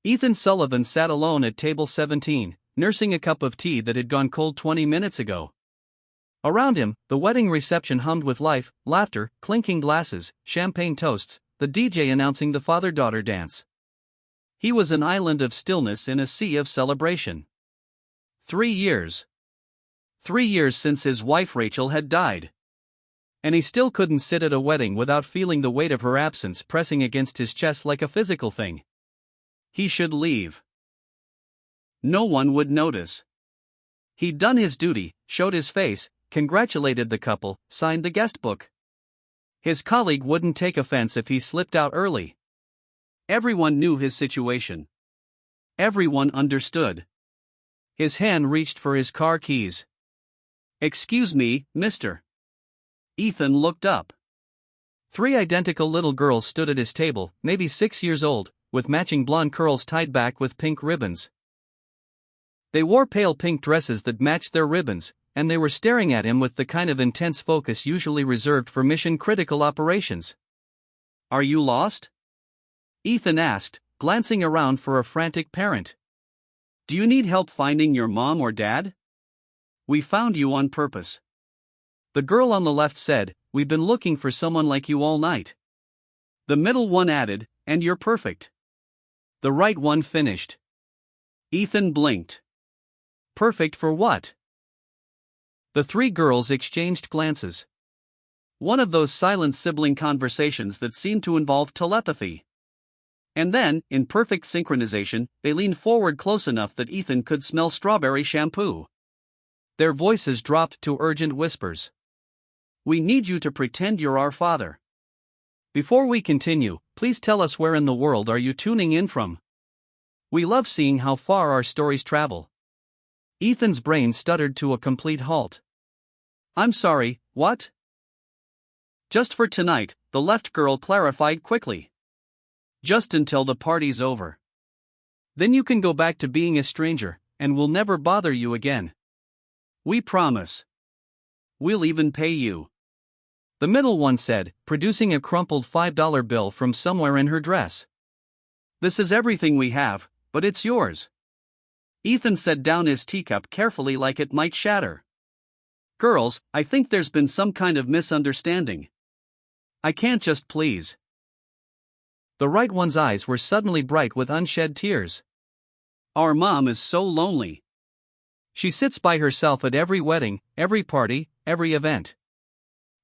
Ethan Sullivan sat alone at table 17, nursing a cup of tea that had gone cold 20 minutes ago. Around him, the wedding reception hummed with life, laughter, clinking glasses, champagne toasts, the DJ announcing the father-daughter dance. He was an island of stillness in a sea of celebration. 3 years. 3 years since his wife Rachel had died. And he still couldn't sit at a wedding without feeling the weight of her absence pressing against his chest like a physical thing. He should leave. No one would notice. He'd done his duty, showed his face, congratulated the couple, signed the guest book. His colleague wouldn't take offense if he slipped out early. Everyone knew his situation. Everyone understood. His hand reached for his car keys. "Excuse me, mister." Ethan looked up. 3 identical little girls stood at his table, maybe 6 years old, with matching blonde curls tied back with pink ribbons. They wore pale pink dresses that matched their ribbons, and they were staring at him with the kind of intense focus usually reserved for mission-critical operations. "Are you lost?" Ethan asked, glancing around for a frantic parent. "Do you need help finding your mom or dad? We found you on purpose." The girl on the left said, "We've been looking for someone like you all night." The middle one added, "And you're perfect." The right one finished. Ethan blinked. Perfect for what? The 3 girls exchanged glances. One of those silent sibling conversations that seemed to involve telepathy. And then, in perfect synchronization, they leaned forward close enough that Ethan could smell strawberry shampoo. Their voices dropped to urgent whispers. "We need you to pretend you're our father. Before we continue, please tell us where in the world are you tuning in from? We love seeing how far our stories travel." Ethan's brain stuttered to a complete halt. "I'm sorry, what?" "Just for tonight," the left girl clarified quickly. "Just until the party's over. Then you can go back to being a stranger, and we'll never bother you again. We promise. We'll even pay you." The middle one said, producing a crumpled $5 bill from somewhere in her dress. "This is everything we have, but it's yours." Ethan set down his teacup carefully like it might shatter. "Girls, I think there's been some kind of misunderstanding. I can't just please." The right one's eyes were suddenly bright with unshed tears. "Our mom is so lonely. She sits by herself at every wedding, every party, every event.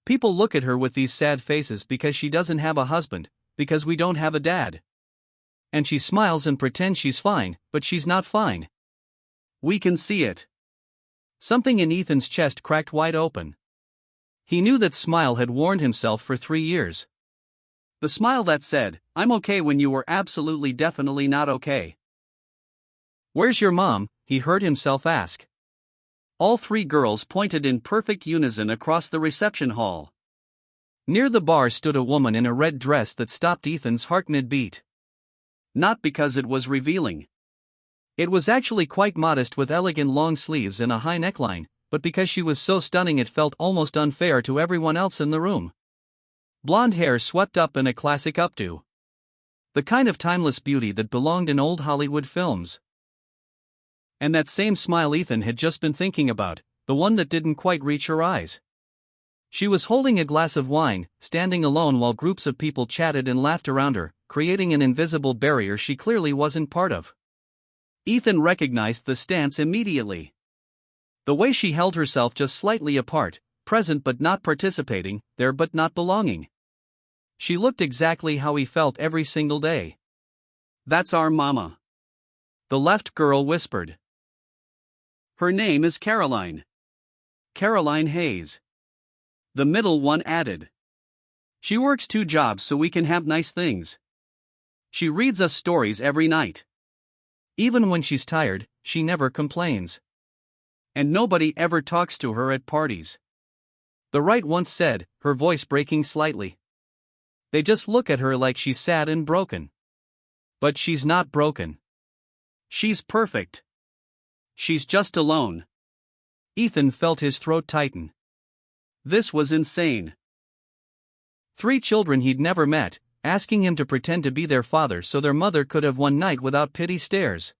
People look at her with these sad faces because she doesn't have a husband, because we don't have a dad. And she smiles and pretends she's fine, but she's not fine. We can see it." Something in Ethan's chest cracked wide open. He knew that smile had warned himself for 3 years. The smile that said, "I'm okay when you were absolutely definitely not okay." "Where's your mom?" he heard himself ask. All 3 girls pointed in perfect unison across the reception hall. Near the bar stood a woman in a red dress that stopped Ethan's heart mid-beat. Not because it was revealing. It was actually quite modest with elegant long sleeves and a high neckline, but because she was so stunning it felt almost unfair to everyone else in the room. Blonde hair swept up in a classic updo. The kind of timeless beauty that belonged in old Hollywood films. And that same smile Ethan had just been thinking about, the one that didn't quite reach her eyes. She was holding a glass of wine, standing alone while groups of people chatted and laughed around her, creating an invisible barrier she clearly wasn't part of. Ethan recognized the stance immediately. The way she held herself just slightly apart, present but not participating, there but not belonging. She looked exactly how he felt every single day. "That's our mama," the left girl whispered. "Her name is Caroline. Caroline Hayes." The middle one added. "She works 2 jobs so we can have nice things. She reads us stories every night. Even when she's tired, she never complains. And nobody ever talks to her at parties." The right once said, her voice breaking slightly. "They just look at her like she's sad and broken. But she's not broken. She's perfect. She's just alone." Ethan felt his throat tighten. This was insane. 3 children he'd never met, asking him to pretend to be their father so their mother could have one night without pity stares.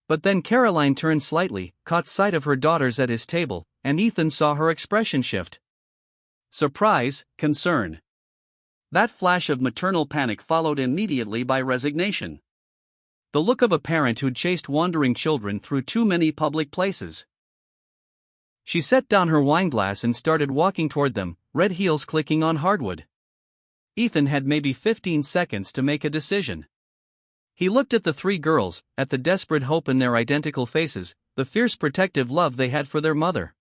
But then Caroline turned slightly, caught sight of her daughters at his table, and Ethan saw her expression shift. Surprise, concern. That flash of maternal panic followed immediately by resignation. The look of a parent who'd chased wandering children through too many public places. She set down her wineglass and started walking toward them, red heels clicking on hardwood. Ethan had maybe 15 seconds to make a decision. He looked at the three girls, at the desperate hope in their identical faces, the fierce protective love they had for their mother.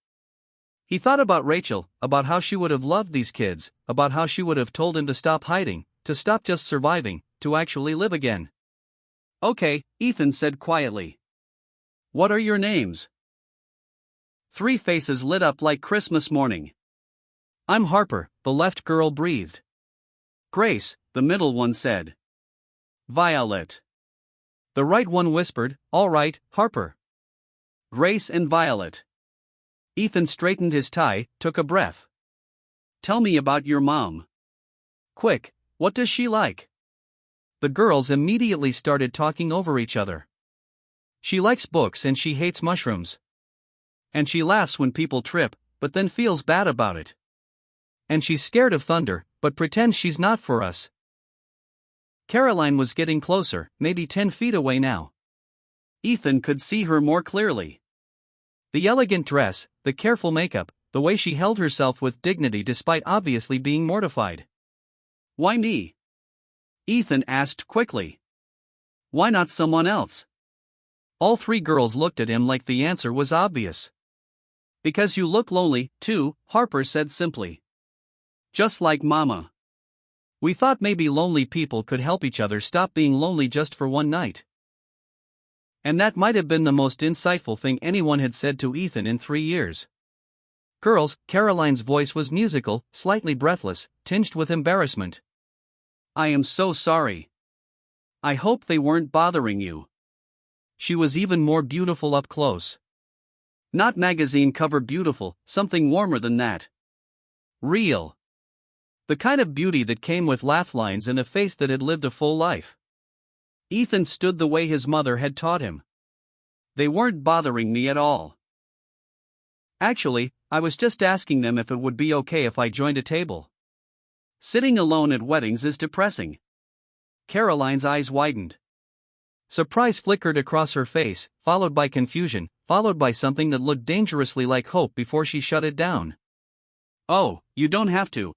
He thought about Rachel, about how she would have loved these kids, about how she would have told him to stop hiding, to stop just surviving, to actually live again. "Okay," Ethan said quietly. "What are your names?" Three faces lit up like Christmas morning. "I'm Harper," the left girl breathed. "Grace," the middle one said. "Violet." The right one whispered, "All right, Harper." Grace and Violet. Ethan straightened his tie, took a breath. "Tell me about your mom. Quick, what does she like?" The girls immediately started talking over each other. "She likes books and she hates mushrooms. And she laughs when people trip, but then feels bad about it. And she's scared of thunder, but pretends she's not for us." Caroline was getting closer, maybe 10 feet away now. Ethan could see her more clearly. The elegant dress, the careful makeup, the way she held herself with dignity despite obviously being mortified. "Why me?" Ethan asked quickly. "Why not someone else?" All three girls looked at him like the answer was obvious. "Because you look lonely, too," Harper said simply. "Just like Mama. We thought maybe lonely people could help each other stop being lonely just for one night." And that might have been the most insightful thing anyone had said to Ethan in 3 years. "Girls," Caroline's voice was musical, slightly breathless, tinged with embarrassment. "I am so sorry. I hope they weren't bothering you." She was even more beautiful up close. Not magazine cover beautiful, something warmer than that. Real. The kind of beauty that came with laugh lines and a face that had lived a full life. Ethan stood the way his mother had taught him. "They weren't bothering me at all. Actually, I was just asking them if it would be okay if I joined a table. Sitting alone at weddings is depressing." Caroline's eyes widened. Surprise flickered across her face, followed by confusion, followed by something that looked dangerously like hope before she shut it down. "Oh, you don't have to.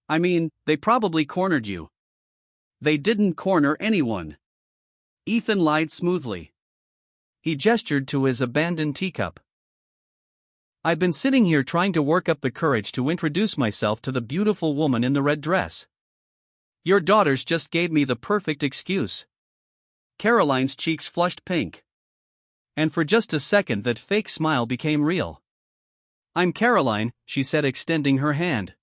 I mean, they probably cornered you." "They didn't corner anyone." Ethan lied smoothly. He gestured to his abandoned teacup. "I've been sitting here trying to work up the courage to introduce myself to the beautiful woman in the red dress. Your daughters just gave me the perfect excuse." Caroline's cheeks flushed pink. And for just a second that fake smile became real. "I'm Caroline," she said, extending her hand.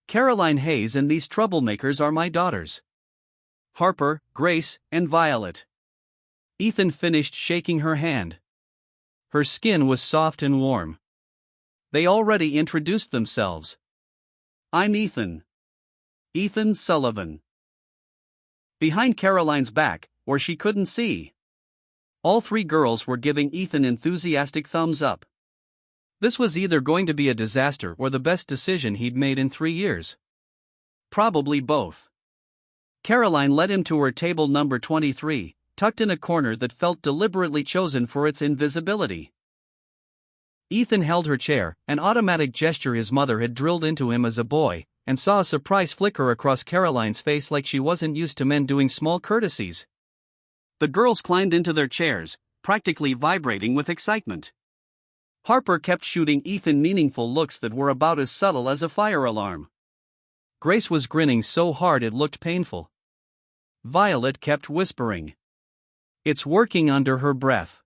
"Caroline Hayes, and these troublemakers are my daughters. Harper, Grace, and Violet." Ethan finished shaking her hand. Her skin was soft and warm. They already introduced themselves. "I'm Ethan. Ethan Sullivan." Behind Caroline's back, where she couldn't see, all three girls were giving Ethan enthusiastic thumbs up. This was either going to be a disaster or the best decision he'd made in 3 years. Probably both. Caroline led him to her table number 23, tucked in a corner that felt deliberately chosen for its invisibility. Ethan held her chair, an automatic gesture his mother had drilled into him as a boy, and saw a surprise flicker across Caroline's face like she wasn't used to men doing small courtesies. The girls climbed into their chairs, practically vibrating with excitement. Harper kept shooting Ethan meaningful looks that were about as subtle as a fire alarm. Grace was grinning so hard it looked painful. Violet kept whispering. "It's working," under her breath.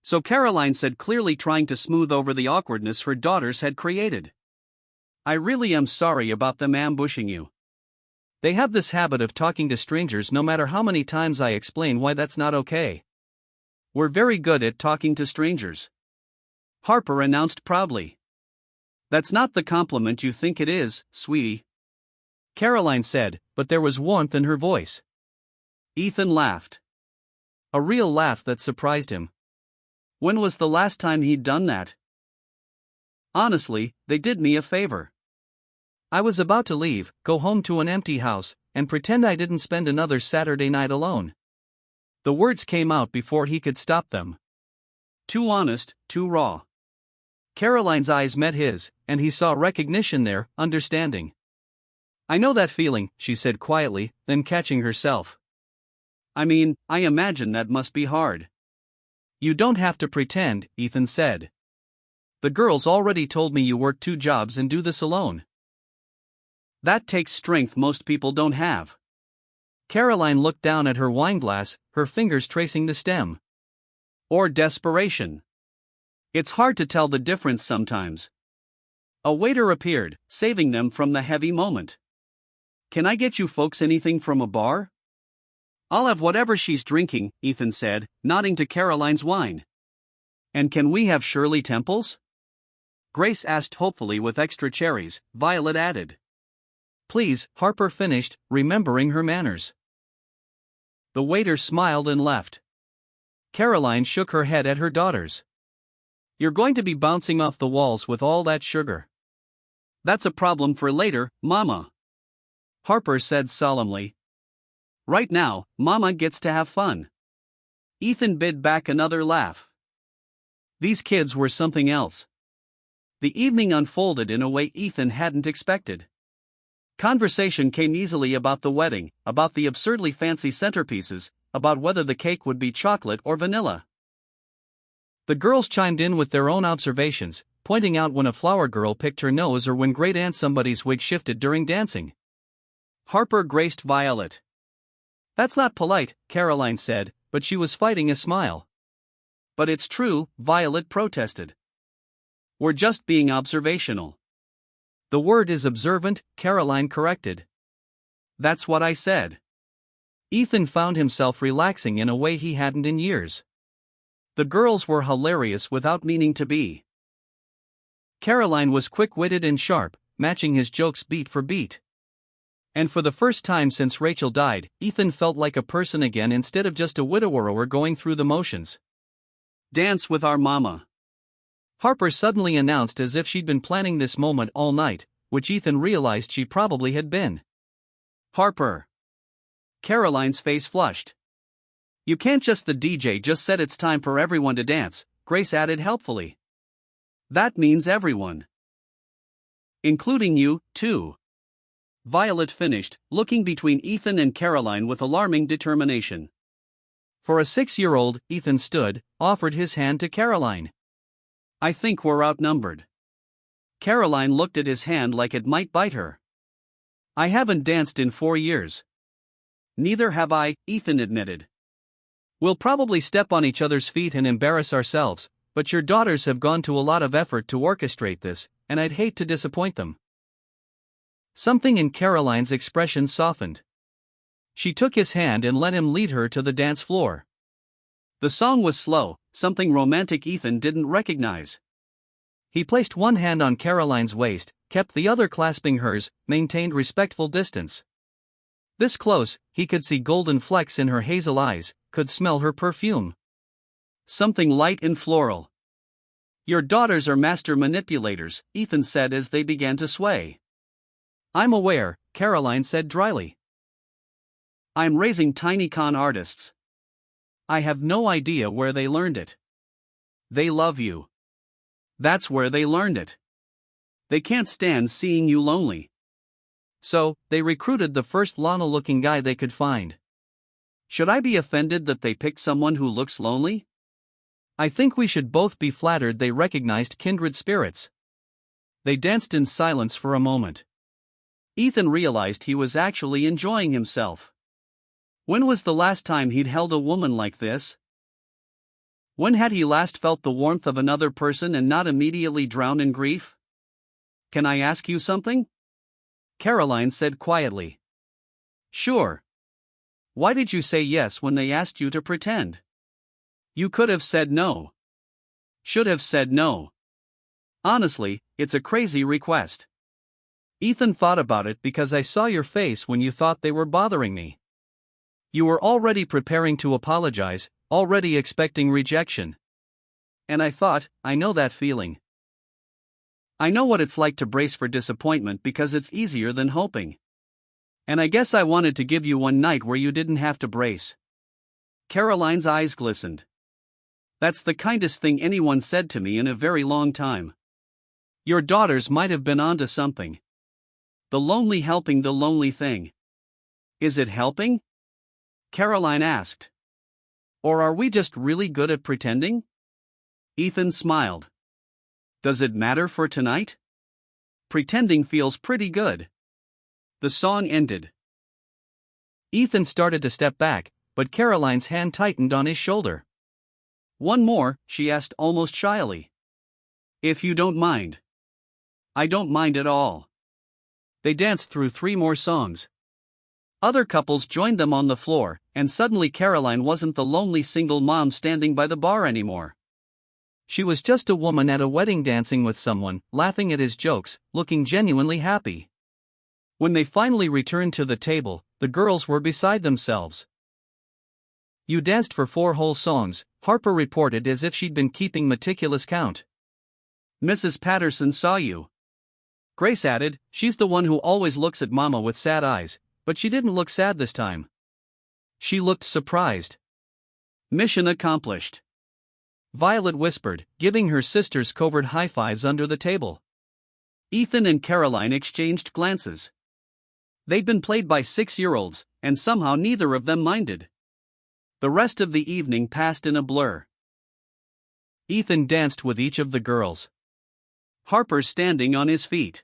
So Caroline said, clearly trying to smooth over the awkwardness her daughters had created. "I really am sorry about them ambushing you. They have this habit of talking to strangers no matter how many times I explain why that's not okay. We're very good at talking to strangers," Harper announced proudly. "That's not the compliment you think it is, sweetie." Caroline said, but there was warmth in her voice. Ethan laughed. A real laugh that surprised him. When was the last time he'd done that? Honestly, they did me a favor. I was about to leave, go home to an empty house, and pretend I didn't spend another Saturday night alone. The words came out before he could stop them. Too honest, too raw. Caroline's eyes met his, and he saw recognition there, understanding. I know that feeling, she said quietly, then catching herself. I mean, I imagine that must be hard. You don't have to pretend, Ethan said. The girls already told me you work 2 jobs and do this alone. That takes strength most people don't have. Caroline looked down at her wineglass, her fingers tracing the stem. Or desperation. It's hard to tell the difference sometimes. A waiter appeared, saving them from the heavy moment. Can I get you folks anything from a bar? I'll have whatever she's drinking, Ethan said, nodding to Caroline's wine. And can we have Shirley Temples? Grace asked hopefully with extra cherries, Violet added. Please, Harper finished, remembering her manners. The waiter smiled and left. Caroline shook her head at her daughters. You're going to be bouncing off the walls with all that sugar. That's a problem for later, Mama. Harper said solemnly. Right now, Mama gets to have fun. Ethan bid back another laugh. These kids were something else. The evening unfolded in a way Ethan hadn't expected. Conversation came easily about the wedding, about the absurdly fancy centerpieces, about whether the cake would be chocolate or vanilla. The girls chimed in with their own observations, pointing out when a flower girl picked her nose or when great aunt somebody's wig shifted during dancing. Harper graced Violet. That's not polite, Caroline said, but she was fighting a smile. But it's true, Violet protested. We're just being observational. The word is observant, Caroline corrected. That's what I said. Ethan found himself relaxing in a way he hadn't in years. The girls were hilarious without meaning to be. Caroline was quick-witted and sharp, matching his jokes beat for beat. And for the first time since Rachel died, Ethan felt like a person again instead of just a widower going through the motions. Dance with our mama. Harper suddenly announced as if she'd been planning this moment all night, which Ethan realized she probably had been. Harper. Caroline's face flushed. You can't just the DJ just said it's time for everyone to dance, Grace added helpfully. That means everyone. Including you, too. Violet finished, looking between Ethan and Caroline with alarming determination. For a 6-year-old, Ethan stood, offered his hand to Caroline. I think we're outnumbered. Caroline looked at his hand like it might bite her. I haven't danced in 4 years. Neither have I, Ethan admitted. We'll probably step on each other's feet and embarrass ourselves, but your daughters have gone to a lot of effort to orchestrate this, and I'd hate to disappoint them. Something in Caroline's expression softened. She took his hand and let him lead her to the dance floor. The song was slow, something romantic Ethan didn't recognize. He placed one hand on Caroline's waist, kept the other clasping hers, maintained respectful distance. This close, he could see golden flecks in her hazel eyes, could smell her perfume. Something light and floral. Your daughters are master manipulators, Ethan said as they began to sway. I'm aware, Caroline said dryly. I'm raising tiny con artists. I have no idea where they learned it. They love you. That's where they learned it. They can't stand seeing you lonely. So, they recruited the first Lana-looking guy they could find. Should I be offended that they picked someone who looks lonely? I think we should both be flattered they recognized kindred spirits. They danced in silence for a moment. Ethan realized he was actually enjoying himself. When was the last time he'd held a woman like this? When had he last felt the warmth of another person and not immediately drown in grief? Can I ask you something? Caroline said quietly. Sure. Why did you say yes when they asked you to pretend? You could have said no. Should have said no. Honestly, it's a crazy request. Ethan thought about it because I saw your face when you thought they were bothering me. You were already preparing to apologize, already expecting rejection. And I thought, I know that feeling. I know what it's like to brace for disappointment because it's easier than hoping. And I guess I wanted to give you one night where you didn't have to brace. Caroline's eyes glistened. That's the kindest thing anyone said to me in a very long time. Your daughters might have been onto something. The lonely helping the lonely thing. Is it helping? Caroline asked. Or are we just really good at pretending? Ethan smiled. Does it matter for tonight? Pretending feels pretty good. The song ended. Ethan started to step back, but Caroline's hand tightened on his shoulder. One more, she asked almost shyly. If you don't mind. I don't mind at all. They danced through 3 more songs. Other couples joined them on the floor, and suddenly Caroline wasn't the lonely single mom standing by the bar anymore. She was just a woman at a wedding dancing with someone, laughing at his jokes, looking genuinely happy. When they finally returned to the table, the girls were beside themselves. You danced for 4 whole songs, Harper reported as if she'd been keeping meticulous count. Mrs. Patterson saw you. Grace added, she's the one who always looks at Mama with sad eyes, but she didn't look sad this time. She looked surprised. Mission accomplished. Violet whispered, giving her sisters covert high fives under the table. Ethan and Caroline exchanged glances. They'd been played by 6-year-olds, and somehow neither of them minded. The rest of the evening passed in a blur. Ethan danced with each of the girls. Harper standing on his feet.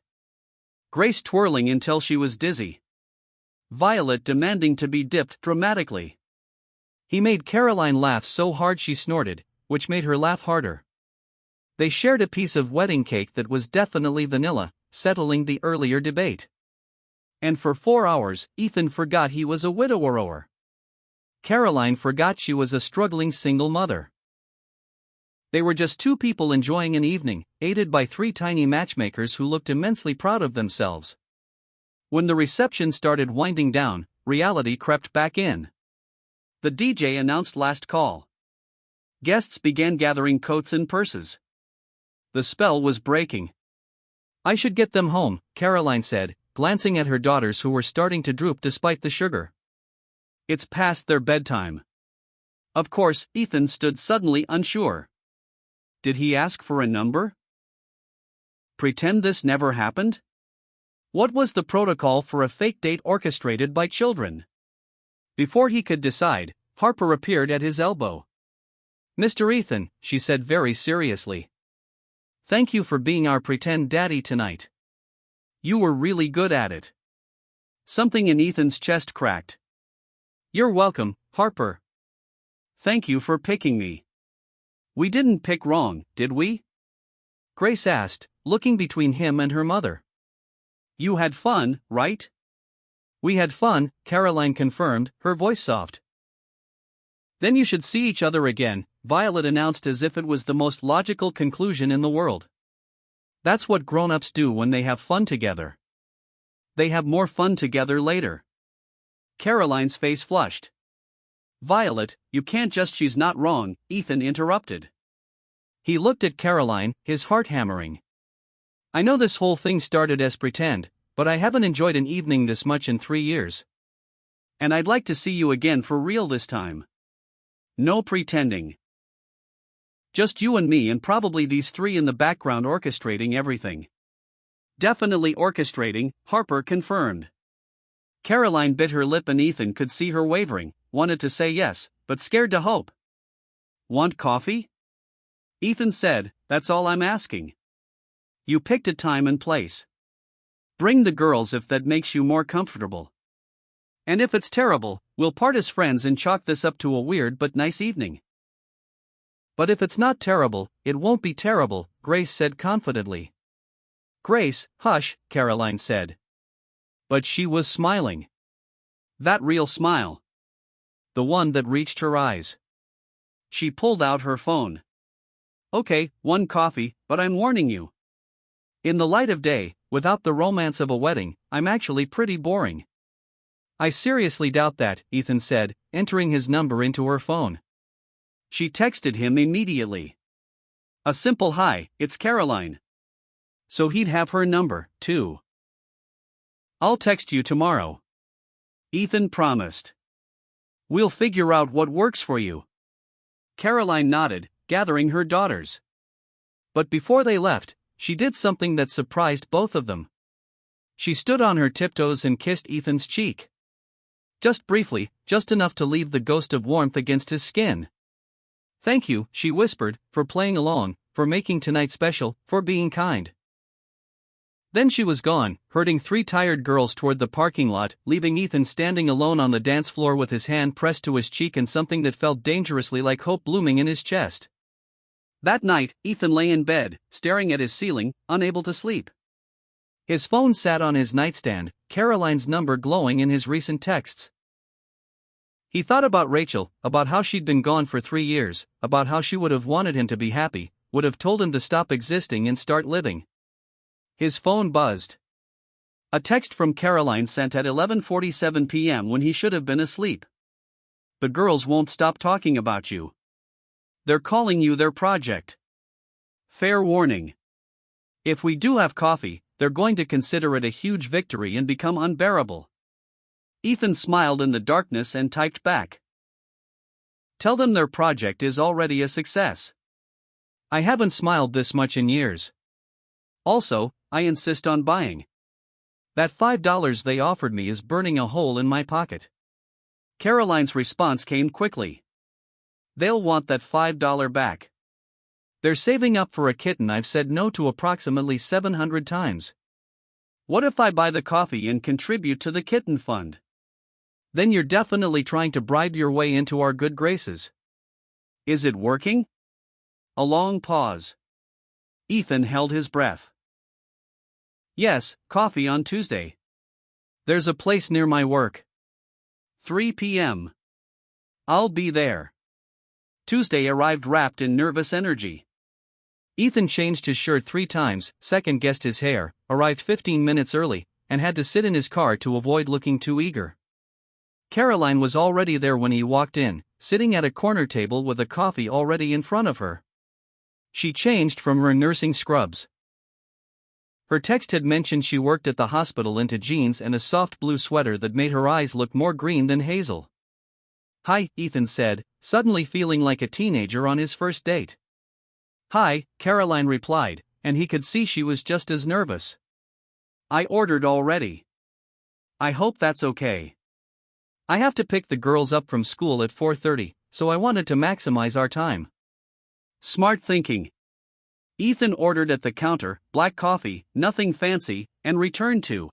Grace twirling until she was dizzy. Violet demanding to be dipped dramatically. He made Caroline laugh so hard she snorted, which made her laugh harder. They shared a piece of wedding cake that was definitely vanilla, settling the earlier debate. And for 4 hours, Ethan forgot he was a widower. Caroline forgot she was a struggling single mother. They were just 2 people enjoying an evening, aided by 3 tiny matchmakers who looked immensely proud of themselves. When the reception started winding down, reality crept back in. The DJ announced last call. Guests began gathering coats and purses. The spell was breaking. I should get them home, Caroline said, glancing at her daughters who were starting to droop despite the sugar. It's past their bedtime. Of course, Ethan stood suddenly unsure. Did he ask for a number? Pretend this never happened? What was the protocol for a fake date orchestrated by children? Before he could decide, Harper appeared at his elbow. Mr. Ethan, she said very seriously. Thank you for being our pretend daddy tonight. You were really good at it. Something in Ethan's chest cracked. You're welcome, Harper. Thank you for picking me. We didn't pick wrong, did we? Grace asked, looking between him and her mother. You had fun, right? We had fun, Caroline confirmed, her voice soft. Then you should see each other again, Violet announced as if it was the most logical conclusion in the world. That's what grown-ups do when they have fun together. They have more fun together later. Caroline's face flushed. Violet, you can't just she's not wrong, Ethan interrupted. He looked at Caroline, his heart hammering. I know this whole thing started as pretend, but I haven't enjoyed an evening this much in 3 years. And I'd like to see you again for real this time. No pretending. Just you and me and probably these 3 in the background orchestrating everything. Definitely orchestrating, Harper confirmed. Caroline bit her lip and Ethan could see her wavering, wanted to say yes, but scared to hope. Want coffee? Ethan said, that's all I'm asking. You picked a time and place. Bring the girls if that makes you more comfortable. And if it's terrible, we'll part as friends and chalk this up to a weird but nice evening. But if it's not terrible, it won't be terrible, Grace said confidently. Grace, hush, Caroline said. But she was smiling. That real smile. The one that reached her eyes. She pulled out her phone. Okay, 1 coffee, but I'm warning you. In the light of day, without the romance of a wedding, I'm actually pretty boring. I seriously doubt that, Ethan said, entering his number into her phone. She texted him immediately. A simple hi, it's Caroline. So he'd have her number, too. I'll text you tomorrow. Ethan promised. We'll figure out what works for you. Caroline nodded, gathering her daughters. But before they left, she did something that surprised both of them. She stood on her tiptoes and kissed Ethan's cheek. Just briefly, just enough to leave the ghost of warmth against his skin. Thank you, she whispered, for playing along, for making tonight special, for being kind. Then she was gone, herding 3 tired girls toward the parking lot, leaving Ethan standing alone on the dance floor with his hand pressed to his cheek and something that felt dangerously like hope blooming in his chest. That night, Ethan lay in bed, staring at his ceiling, unable to sleep. His phone sat on his nightstand, Caroline's number glowing in his recent texts. He thought about Rachel, about how she'd been gone for 3 years, about how she would have wanted him to be happy, would have told him to stop existing and start living. His phone buzzed. A text from Caroline sent at 11:47 p.m. when he should have been asleep. The girls won't stop talking about you. They're calling you their project. Fair warning. If we do have coffee, they're going to consider it a huge victory and become unbearable. Ethan smiled in the darkness and typed back. Tell them their project is already a success. I haven't smiled this much in years. Also, I insist on buying. That $5 they offered me is burning a hole in my pocket. Caroline's response came quickly. They'll want that $5 back. They're saving up for a kitten I've said no to approximately 700 times. What if I buy the coffee and contribute to the kitten fund? Then you're definitely trying to bribe your way into our good graces. Is it working? A long pause. Ethan held his breath. Yes, coffee on Tuesday. There's a place near my work. 3 p.m. I'll be there. Tuesday arrived wrapped in nervous energy. Ethan changed his shirt 3 times, second-guessed his hair, arrived 15 minutes early, and had to sit in his car to avoid looking too eager. Caroline was already there when he walked in, sitting at a corner table with a coffee already in front of her. She changed from her nursing scrubs. Her text had mentioned she worked at the hospital into jeans and a soft blue sweater that made her eyes look more green than hazel. Hi, Ethan said, suddenly feeling like a teenager on his first date. Hi, Caroline replied, and he could see she was just as nervous. I ordered already. I hope that's okay. I have to pick the girls up from school at 4:30, so I wanted to maximize our time. Smart thinking. Ethan ordered at the counter, black coffee, nothing fancy, and returned to